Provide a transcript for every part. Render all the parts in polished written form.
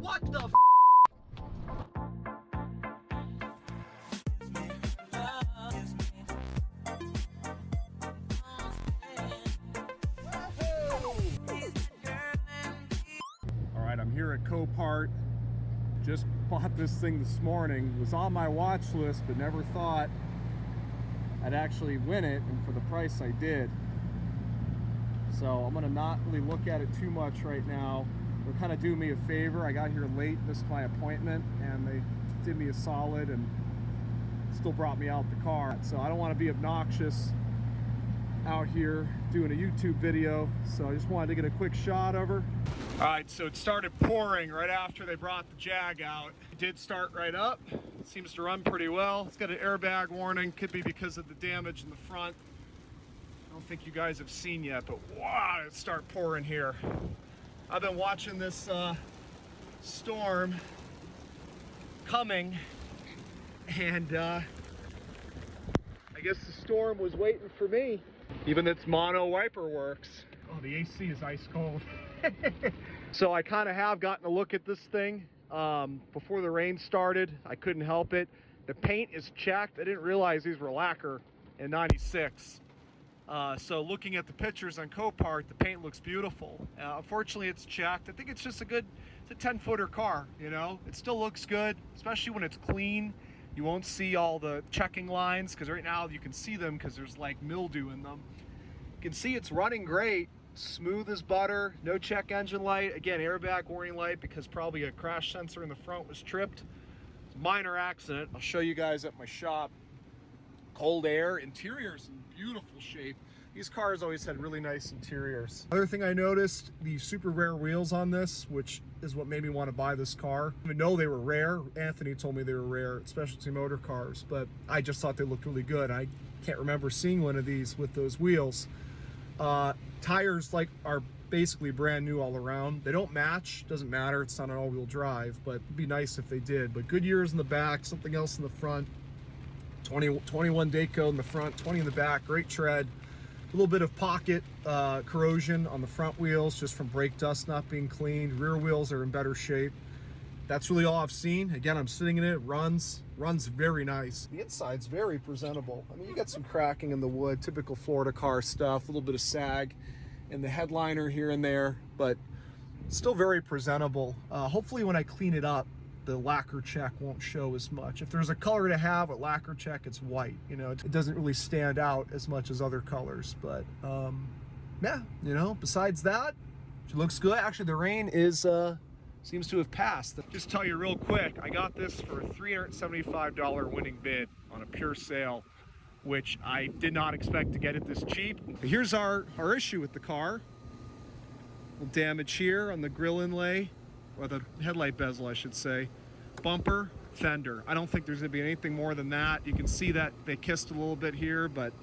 What the f? Alright, I'm here at Copart. Just bought this thing this morning. It was on my watch list, but never thought I'd actually win it, and for the price I did. So I'm gonna not really look at it too much right now. They're kind of doing me a favor. I got here late, missed my appointment, and they did me a solid and still brought me out the car. So I don't want to be obnoxious out here doing a YouTube video, so I just wanted to get a quick shot of her. All right, so it started pouring right after they brought the Jag out. It did start right up. It seems to run pretty well. It's got an airbag warning. Could be because of the damage in the front. I don't think you guys have seen yet, but wow, it started pouring here. I've been watching this storm coming, and I guess the storm was waiting for me. Even its mono wiper works. Oh, the AC is ice cold. So I kind of have gotten a look at this thing before the rain started. I couldn't help it. The paint is checked. I didn't realize these were lacquer in '96. So looking at the pictures on Copart, the paint looks beautiful. Unfortunately, it's checked. I think it's just it's a 10-footer car, you know? It still looks good, especially when it's clean. You won't see all the checking lines, because right now you can see them because there's like mildew in them. You can see it's running great, smooth as butter, no check engine light. Again, airbag warning light because probably a crash sensor in the front was tripped. It's a minor accident. I'll show you guys at my shop. Cold air, interior's in beautiful shape. These cars always had really nice interiors. Other thing I noticed, the super rare wheels on this, which is what made me want to buy this car. I didn't even know they were rare. Anthony told me they were rare at specialty motor cars, but I just thought they looked really good. I can't remember seeing one of these with those wheels. Tires are basically brand new all around. They don't match, doesn't matter, it's not an all-wheel drive, but it'd be nice if they did. But good years in the back, something else in the front. 21 Dayco in the front, 20 in the back, great tread. A little bit of pocket corrosion on the front wheels just from brake dust not being cleaned. Rear wheels are in better shape. That's really all I've seen. Again, I'm sitting in it, runs very nice. The inside's very presentable. I mean, you got some cracking in the wood, typical Florida car stuff, a little bit of sag in the headliner here and there, but still very presentable. Hopefully when I clean it up, the lacquer check won't show as much. If there's a color to have a lacquer check, it's white. You know, it doesn't really stand out as much as other colors, but yeah, you know, besides that, it looks good. Actually, the rain is seems to have passed. Just tell you real quick, I got this for a $375 winning bid on a pure sale, which I did not expect to get it this cheap. But here's our issue with the car. A little damage here on the grill inlay, or the headlight bezel, I should say. Bumper, fender. I don't think there's gonna be anything more than that. You can see that they kissed a little bit here, but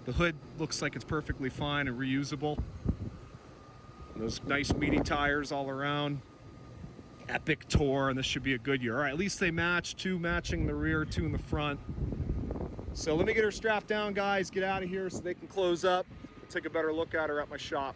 the hood looks like it's perfectly fine and reusable. And those nice meaty tires all around. Epic Tour, and this should be a good year. All right, at least they match, two matching the rear, two in the front. So let me get her strapped down, guys, get out of here so they can close up. I'll take a better look at her at my shop.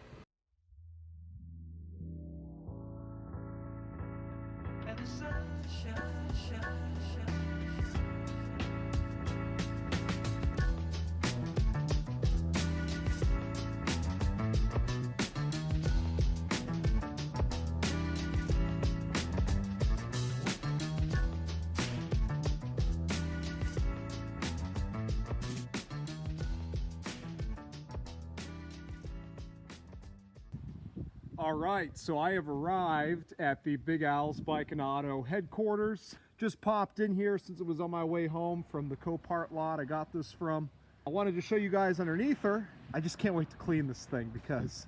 All right, so I have arrived at the Big Al's Bike and Auto headquarters. Just popped in here since it was on my way home from the Copart lot I got this from. I wanted to show you guys underneath her. I just can't wait to clean this thing because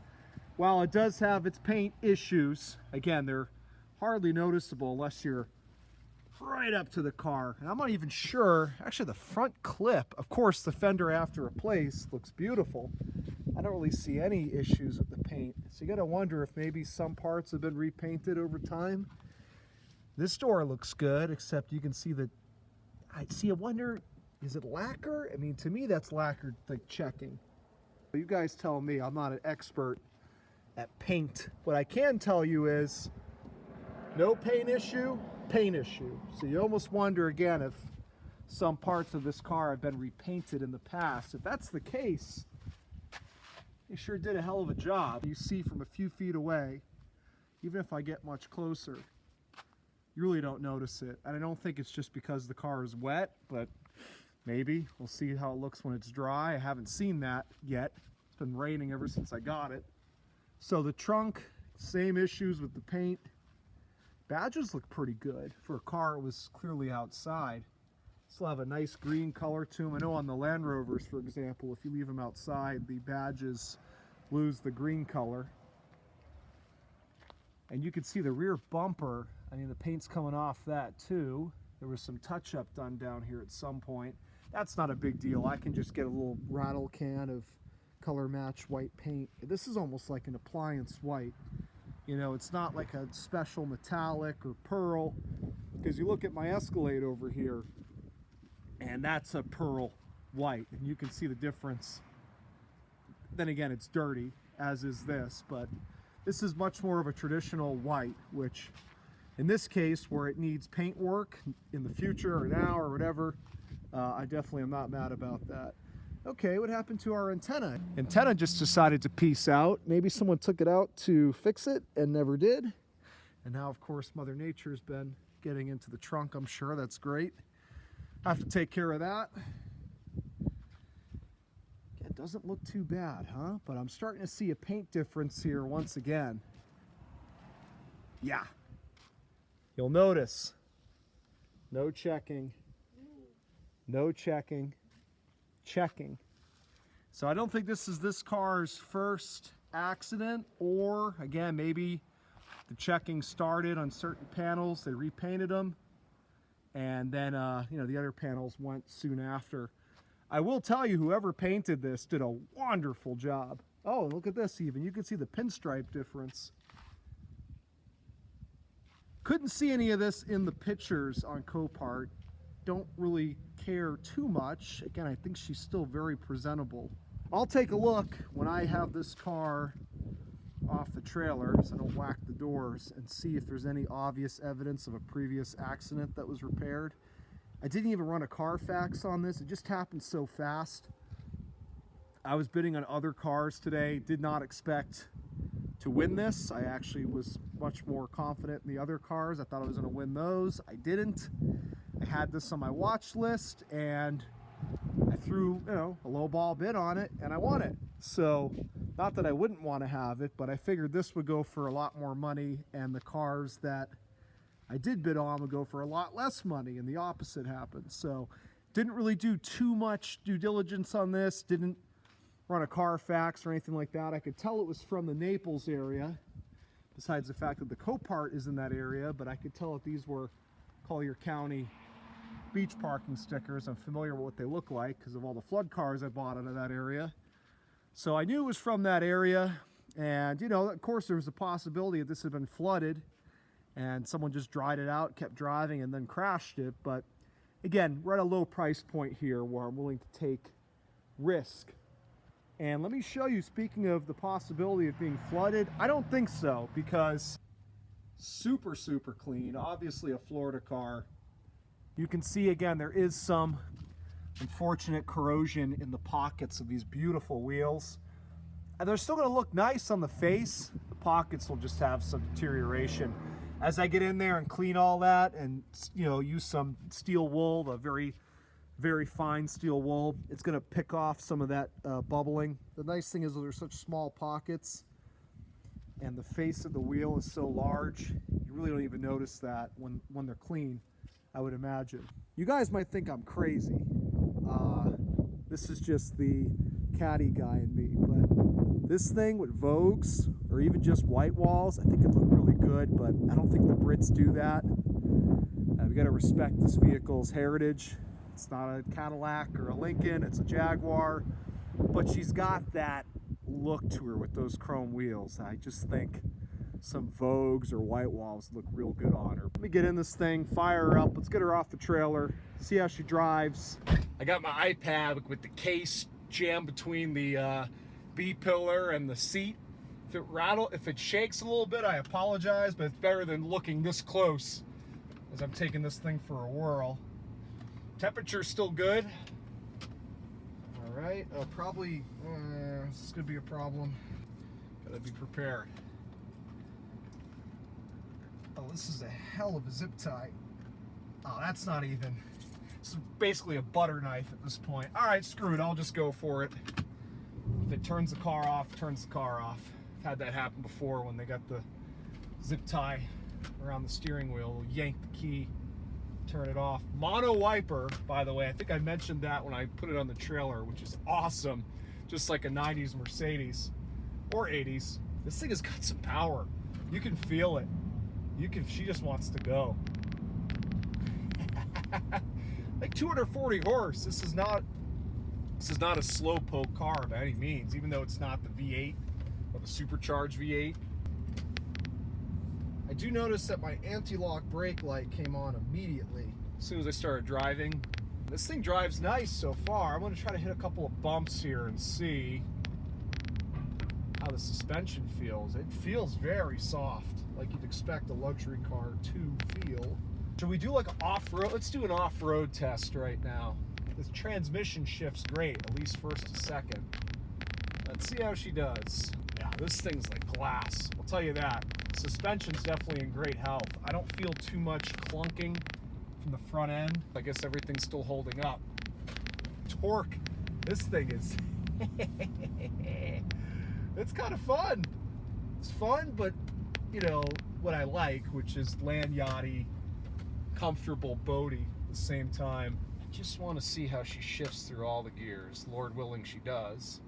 while it does have its paint issues, again, they're hardly noticeable unless you're right up to the car. And I'm not even sure, actually the front clip, of course the fender after replaced looks beautiful. I don't really see any issues with the paint. So you gotta wonder if maybe some parts have been repainted over time. This door looks good, except you can see that, I wonder, is it lacquer? I mean, to me that's lacquer, like checking. You guys tell me, I'm not an expert at paint. What I can tell you is, No paint issue, paint issue. So you almost wonder again if some parts of this car have been repainted in the past. If that's the case, they sure did a hell of a job. You see from a few feet away, even if I get much closer, you really don't notice it. And I don't think it's just because the car is wet, but maybe. We'll see how it looks when it's dry. I haven't seen that yet. It's been raining ever since I got it. So the trunk, same issues with the paint. Badges look pretty good for a car that was clearly outside. Still have a nice green color to them. I know on the Land Rovers, for example, if you leave them outside, the badges lose the green color. And you can see the rear bumper. I mean, the paint's coming off that too. There was some touch-up done down here at some point. That's not a big deal. I can just get a little rattle can of color match white paint. This is almost like an appliance white. You know, it's not like a special metallic or pearl, because you look at my Escalade over here, and that's a pearl white, and you can see the difference. Then again, it's dirty, as is this, but this is much more of a traditional white, which in this case, where it needs paint work in the future or now or whatever, I definitely am not mad about that. Okay, what happened to our antenna? Antenna just decided to peace out. Maybe someone took it out to fix it and never did. And now, of course, Mother Nature's been getting into the trunk, I'm sure. That's great. Have to take care of that. It doesn't look too bad, huh? But I'm starting to see a paint difference here once again. Yeah. You'll notice, no checking, no checking, checking. So I don't think this is this car's first accident, or again, maybe the checking started on certain panels, they repainted them, and then you know, the other panels went soon after. I will tell you, whoever painted this did a wonderful job. Oh, look at this even. You can see the pinstripe difference. Couldn't see any of this in the pictures on Copart. Don't really care too much. Again, I think she's still very presentable. I'll take a look when I have this car off the trailer, so I don't whack the doors, and see if there's any obvious evidence of a previous accident that was repaired. I didn't even run a Carfax on this. It just happened so fast. I was bidding on other cars today. Did not expect to win this. I actually was much more confident in the other cars. I thought I was going to win those. I didn't. I had this on my watch list, and I threw, you know, a low ball bid on it, and I won it. So, not that I wouldn't want to have it, but I figured this would go for a lot more money, and the cars that I did bid on would go for a lot less money, and the opposite happened. So, didn't really do too much due diligence on this. Didn't run a Carfax or anything like that. I could tell it was from the Naples area, besides the fact that the Copart is in that area, but I could tell that these were Collier County beach parking stickers. I'm familiar with what they look like because of all the flood cars I bought out of that area. So I knew it was from that area, and you know, of course there was a possibility that this had been flooded and someone just dried it out, kept driving, and then crashed it. But again, we're at a low price point here where I'm willing to take risk. And let me show you, speaking of the possibility of being flooded, I don't think so, because super, super clean. Obviously a Florida car. You can see again, there is some unfortunate corrosion in the pockets of these beautiful wheels. And they're still gonna look nice on the face. The pockets will just have some deterioration. As I get in there and clean all that and, you know, use some steel wool, the very fine steel wool, it's going to pick off some of that bubbling. The nice thing is there's such small pockets, and the face of the wheel is so large, you really don't even notice that when they're clean, I would imagine. You guys might think I'm crazy. This is just the caddy guy in me, but this thing with Vogues, or even just white walls, I think it looked really good, but I don't think the Brits do that. We got to respect this vehicle's heritage. It's not a Cadillac or a Lincoln, it's a Jaguar, but she's got that look to her with those chrome wheels. I just think some Vogues or white walls look real good on her. Let me get in this thing, fire her up, let's get her off the trailer, see how she drives. I got my iPad with the case jammed between the B-pillar and the seat. if it shakes a little bit, I apologize, but it's better than looking this close as I'm taking this thing for a whirl. Temperature's still good. All right, probably, this is gonna be a problem. Gotta be prepared. Oh, this is a hell of a zip tie. Oh, that's not even. It's basically a butter knife at this point. All right, screw it, I'll just go for it. If it turns the car off, it turns the car off. I've had that happen before when they got the zip tie around the steering wheel. We'll yank the key, turn it off. Mono wiper, by the way. I think I mentioned that when I put it on the trailer, which is awesome. Just like a 90s Mercedes or 80s. This thing has got some power. You can feel it. She just wants to go. Like 240 horse. This is not a slow poke car by any means, even though it's not the V8 or the supercharged V8. I do notice that my anti-lock brake light came on immediately as soon as I started driving. This thing drives nice so far. I'm going to try to hit a couple of bumps here and see how the suspension feels. It feels very soft, like you'd expect a luxury car to feel. Should we do like an off-road? Let's do an off-road test right now. This transmission shift's great, at least first to second. Let's see how she does. Yeah, this thing's like glass, I'll tell you that. Suspension's definitely in great health. I don't feel too much clunking from the front end. I guess everything's still holding up. Torque, this thing is, it's kind of fun. It's fun, but you know, what I like, which is land yachty, comfortable boaty at the same time. I just want to see how she shifts through all the gears. Lord willing, she does.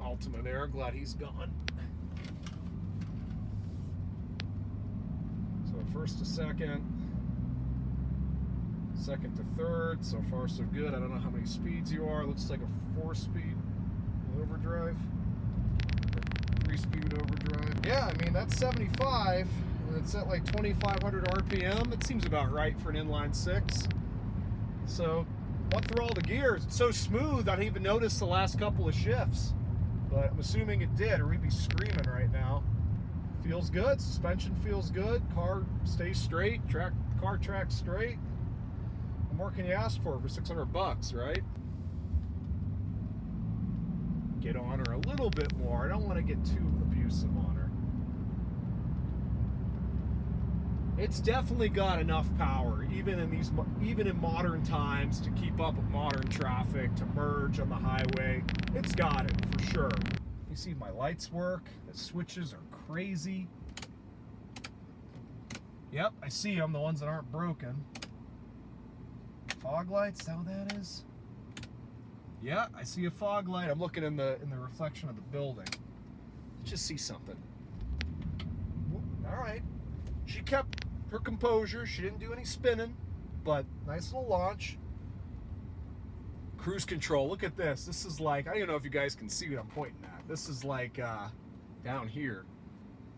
Ultima there, glad he's gone. So first to second, second to third. So far so good. I don't know how many speeds you are. Looks like a 4-speed overdrive, 3-speed overdrive. Yeah, I mean that's 75 and it's at like 2,500 RPM. It seems about right for an inline 6. So went through all the gears. It's so smooth I didn't even notice the last couple of shifts. But I'm assuming it did, or we'd be screaming right now. Feels good, suspension feels good, car stays straight, car tracks straight. What more can you ask for 600 bucks, right? Get on her a little bit more. I don't want to get too abusive on her. It's definitely got enough power, even in modern times, to keep up with modern traffic, to merge on the highway. It's got it for sure. You see my lights work. The switches are crazy. Yep, I see them, the ones that aren't broken. Fog lights, is that what that is? Yeah, I see a fog light. I'm looking in the reflection of the building. Let's just see something. All right. She kept her composure. She didn't do any spinning, but nice little launch. Cruise control. Look at this. This is like, I don't even know if you guys can see what I'm pointing at. This is like down here,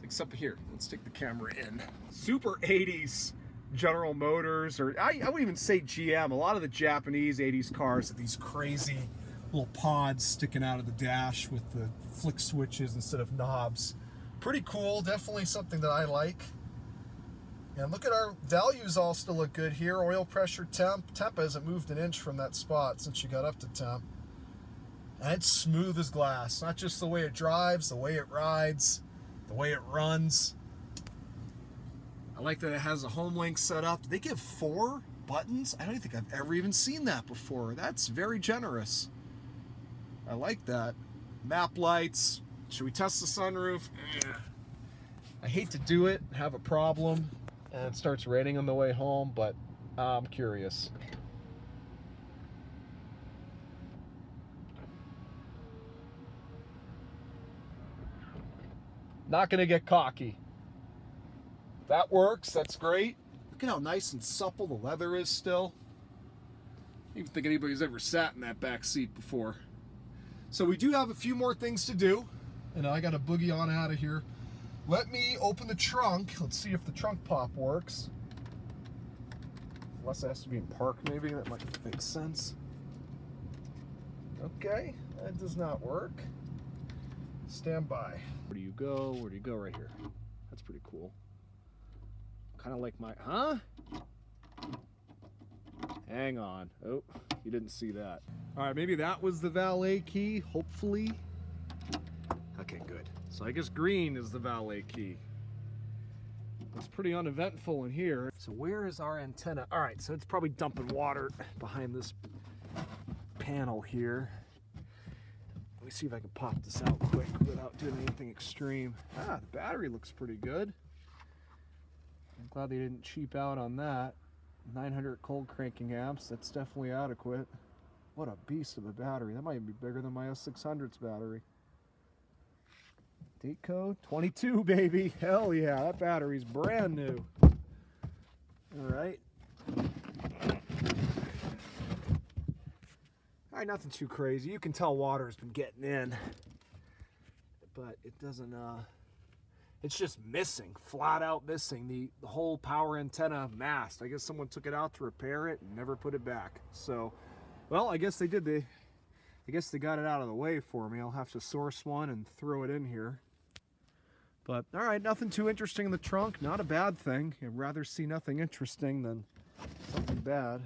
except here. Let's take the camera in. Super 80s General Motors, or I would even say GM. A lot of the Japanese 80s cars have these crazy little pods sticking out of the dash with the flick switches instead of knobs. Pretty cool. Definitely something that I like. And look at our values, all still look good here. Oil pressure, temp. Temp hasn't moved an inch from that spot since you got up to temp. And it's smooth as glass. Not just the way it drives, the way it rides, the way it runs. I like that it has a home link set up. Did they give 4 buttons? I don't think I've ever even seen that before. That's very generous. I like that. Map lights. Should we test the sunroof? I hate to do it and have a problem and it starts raining on the way home, but I'm curious. Not gonna get cocky. That works, that's great. Look at how nice and supple the leather is still. I don't even think anybody's ever sat in that back seat before. So we do have a few more things to do, and I gotta boogie on out of here. Let me open the trunk. Let's see if the trunk pop works. Unless it has to be in park, maybe. That might make sense. Okay, that does not work. Stand by. Where do you go? Where do you go? Right here. That's pretty cool. Kind of like my, huh? Hang on. Oh, you didn't see that. All right, maybe that was the valet key, hopefully. Okay, good. So I guess green is the valet key. It's pretty uneventful in here. So where is our antenna? All right, so it's probably dumping water behind this panel here. Let me see if I can pop this out quick without doing anything extreme. Ah, the battery looks pretty good. I'm glad they didn't cheap out on that. 900 cold cranking amps, that's definitely adequate. What a beast of a battery. That might be bigger than my S600's battery. Date code 22, baby. Hell yeah, that battery's brand new. All right. All right, nothing too crazy. You can tell water's been getting in, but it doesn't, it's just missing, flat out missing the whole power antenna mast. I guess someone took it out to repair it and never put it back. So, well, I guess they did. I guess they got it out of the way for me. I'll have to source one and throw it in here. But, all right, nothing too interesting in the trunk. Not a bad thing. I'd rather see nothing interesting than something bad.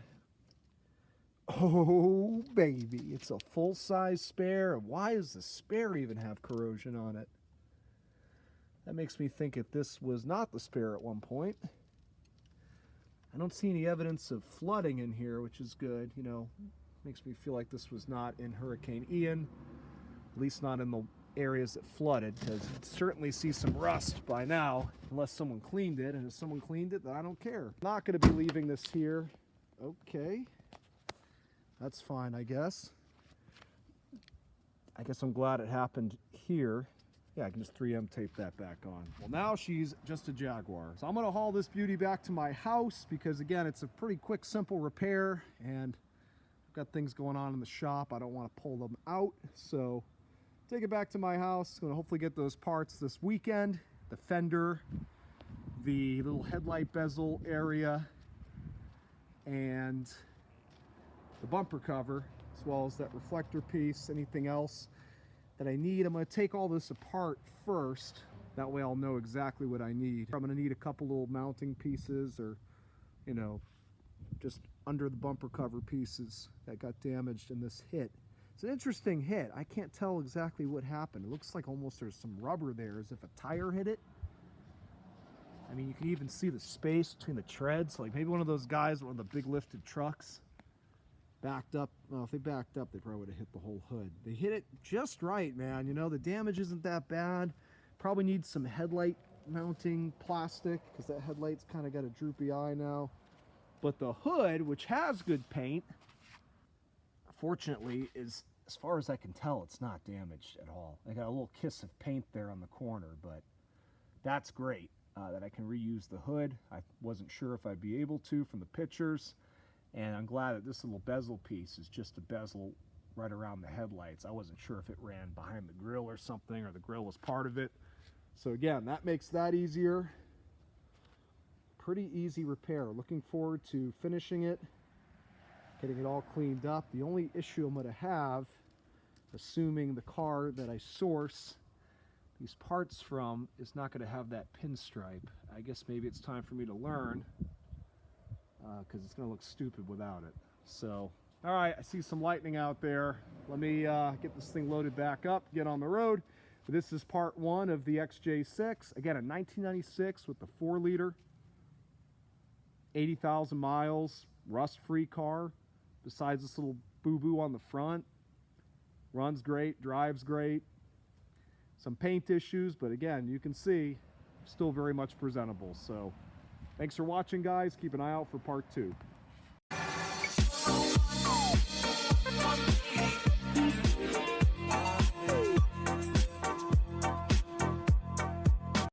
Oh, baby. It's a full-size spare. Why does the spare even have corrosion on it? That makes me think that this was not the spare at one point. I don't see any evidence of flooding in here, which is good. You know, makes me feel like this was not in Hurricane Ian, at least not in the areas that flooded, because you'd certainly see some rust by now, unless someone cleaned it, and if someone cleaned it, then I don't care. Not going to be leaving this here. Okay. That's fine, I guess. I guess I'm glad it happened here. Yeah, I can just 3M tape that back on. Well, now she's just a Jaguar. So I'm gonna haul this beauty back to my house because, again, it's a pretty quick, simple repair, and I've got things going on in the shop. I don't wanna pull them out, so take it back to my house. Gonna hopefully get those parts this weekend. The fender, the little headlight bezel area, and the bumper cover, as well as that reflector piece, anything else that I need. I'm going to take all this apart first. That way I'll know exactly what I need. I'm going to need a couple little mounting pieces, or, you know, just under the bumper cover pieces that got damaged in this hit. It's an interesting hit. I can't tell exactly what happened. It looks like almost there's some rubber there, as if a tire hit it. I mean, you can even see the space between the treads. Like maybe one of those guys, one of the big lifted trucks, backed up. Well, if they backed up, they probably would have hit the whole hood. They hit it just right, man. You know, the damage isn't that bad. Probably needs some headlight mounting plastic, because that headlight's kind of got a droopy eye now. But the hood, which has good paint, fortunately, is, as far as I can tell, it's not damaged at all. I got a little kiss of paint there on the corner, but that's great that I can reuse the hood. I wasn't sure if I'd be able to from the pictures. And I'm glad that this little bezel piece is just a bezel right around the headlights. I wasn't sure if it ran behind the grill or something, or the grill was part of it. So again, that makes that easier. Pretty easy repair. Looking forward to finishing it, getting it all cleaned up. The only issue I'm going to have, assuming the car that I source these parts from is not going to have that pinstripe. I guess maybe it's time for me to learn, because it's going to look stupid without it. So, all right, I see some lightning out there. Let me get this thing loaded back up, get on the road. This is part one of the XJ6. Again, a 1996 with the 4-liter, 80,000 miles, rust-free car. Besides this little boo-boo on the front. Runs great, drives great. Some paint issues, but again, you can see, still very much presentable. So, thanks for watching, guys. Keep an eye out for part 2.